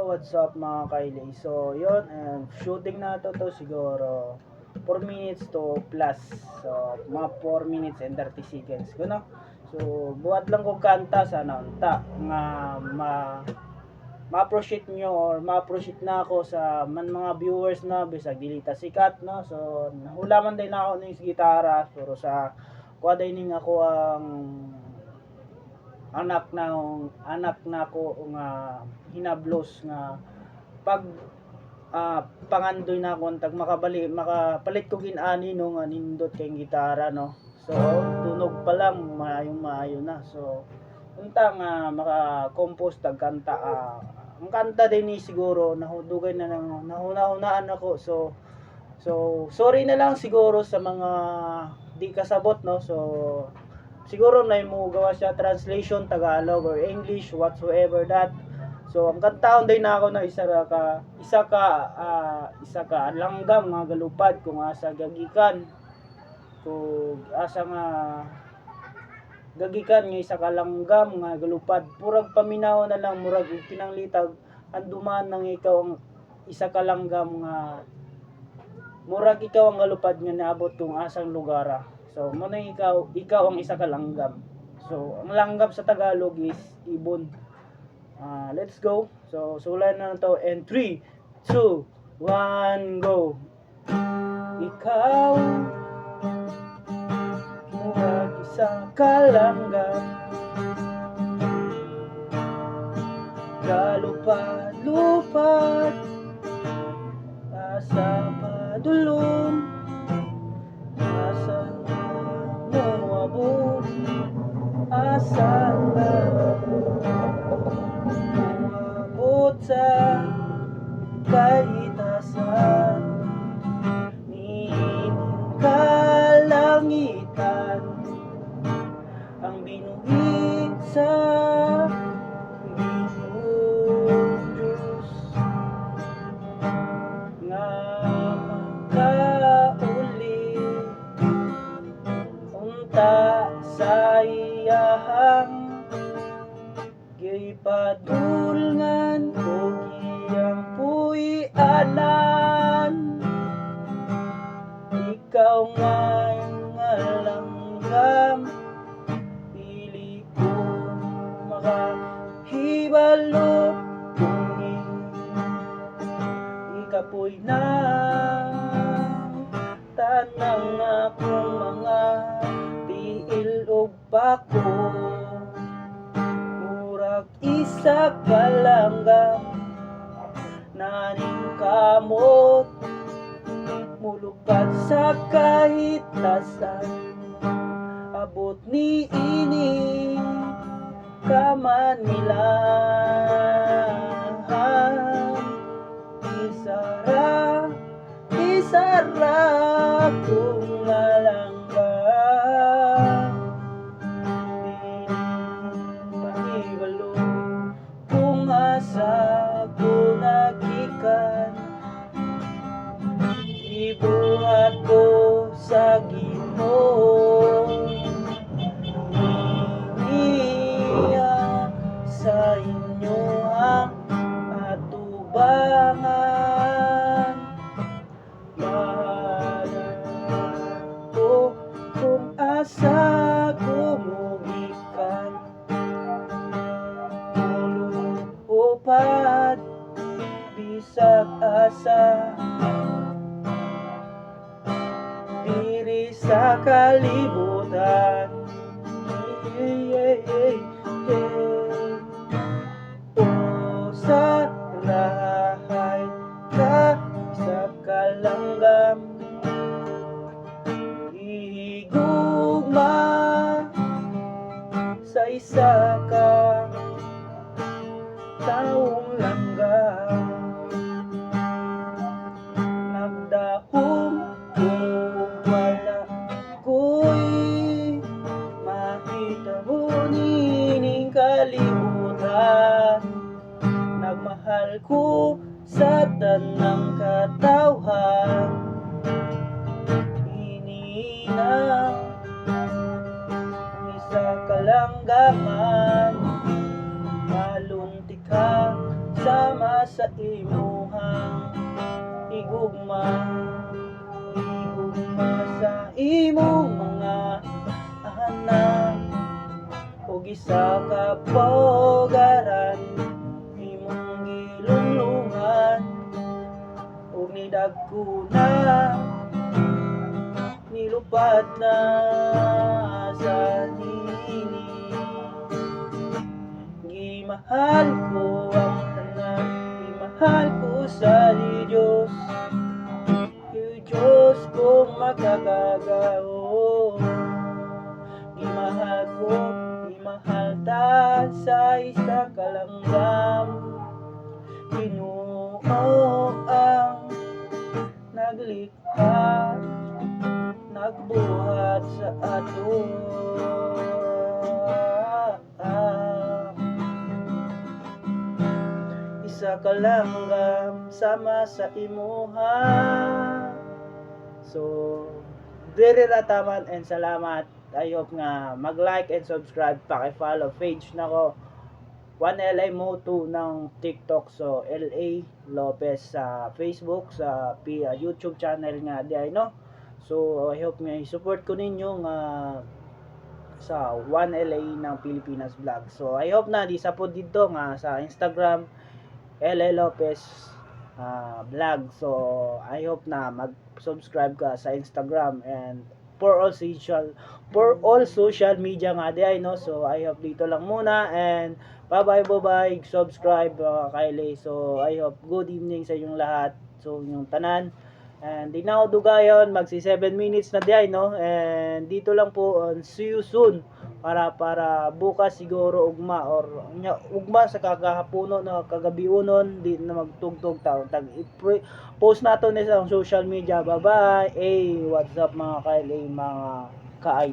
what's up mga kaili? So, yun, and shooting na to siguro 4 minutes to plus. So, mga 4 minutes and 30 seconds. Kuno? So, buhat lang kong kanta sana unta nga ma-appreciate nyo or ma-appreciate na ako sa mga viewers na bisag dilita sikat, no? So, nahulaman din ako ng gitara pero sa kuha din ako ang anak na ko nga hinablos nga pag pangandoy na ako tag makapalit ko ginani no nga nindot kay gitara, no. So tunog pa lang maayo na. So unta nga maka-compose tag kanta, ang kanta din ni siguro nahudugay na nang nahuna-hunaan ako. So sorry na lang siguro sa mga di kasabot, no. So siguro na mo gawa siya translation Tagalog or English whatsoever that. So ang kantaon din na ako na isa ka langgam nga galupad kung asa gagikan, kung asa nga gagikan nga isa ka langgam nga galupad purag paminaw na lang murag pinanglitag anduman nang ikaw ang isa ka langgam nga murag ikaw ang galupad nga naabot kung asang lugar. So, mo na ikaw ang isa ka langgam. So, ang langgam sa Tagalog is ibon. Let's go. So, sulan na to. And 3, 2, 1, go. Ikaw, murag isa ka langgam, galupad-lupad, asa padulong, asa asa na umabot sa kahitasan, nining kalangitan, ang binuhi sa Diyos nga makauli unta sa iyahang gipadulngan o giyang puy-anan. Ikaw nga'y nga langgam, pili ko makahibalo kung ikapoy na tanang akong mga tiil o bako, murag isa ka langgam naning kamot, mulupad sa kahitasan, abot ni ini ka Manilahan. Isara kung langgam, panibalo kung asa ko nagikan, ibuhat ko sa Ginoo, niya sa inyo ang atubangan. Mahala ko kung asa kumugikan, ulupad bisag asa diri sa kalibutan. O sa lahay ka sa kalanggam, ihigugma sa isa ka taong langgam, nagdahom kung wala ko'y mahitabo nining kalibutan, nagmahal ko sa tanang katawhan, inina isa kalanggaman, maluntik ka sa sa imuhang igugma sa imong mga anak ug isa ka pogaran imong gilunglungan ug nidagko na nilupad na sa nini gimahal ko ang tanan gimahal ko sa Diyos Diyos kong makakagao gimahal ta sa isa ka langgam Ginoo ang naglikha nagbuhat sa ato isa ka langgam sama sa imuha. So, very rataman and salamat. I hope nga mag-like and subscribe, paki-follow page nako 1LA Mo2 ng TikTok, so LA Lopez sa Facebook, sa YouTube channel nga di ay no. So I hope nga i-support ko ninyo nga sa 1LA ng Pilipinas Vlog. So I hope na di sa po dito nga sa Instagram LA Lopez vlog. So I hope na mag-subscribe ka sa Instagram and for all social media nga di ay no. So I hope dito lang muna and bye subscribe Kylie. So I hope good evening sa inyong lahat. So yung tanan and di na ako dugayon magsi 7 minutes na di ay no. And dito lang po on see you soon para bukas siguro ugma sa kagahapono na kagabiunon di na magtugtog taon tag post nato ni sa social media. Bye bye. Hey, what's up mga Kylie, mga ka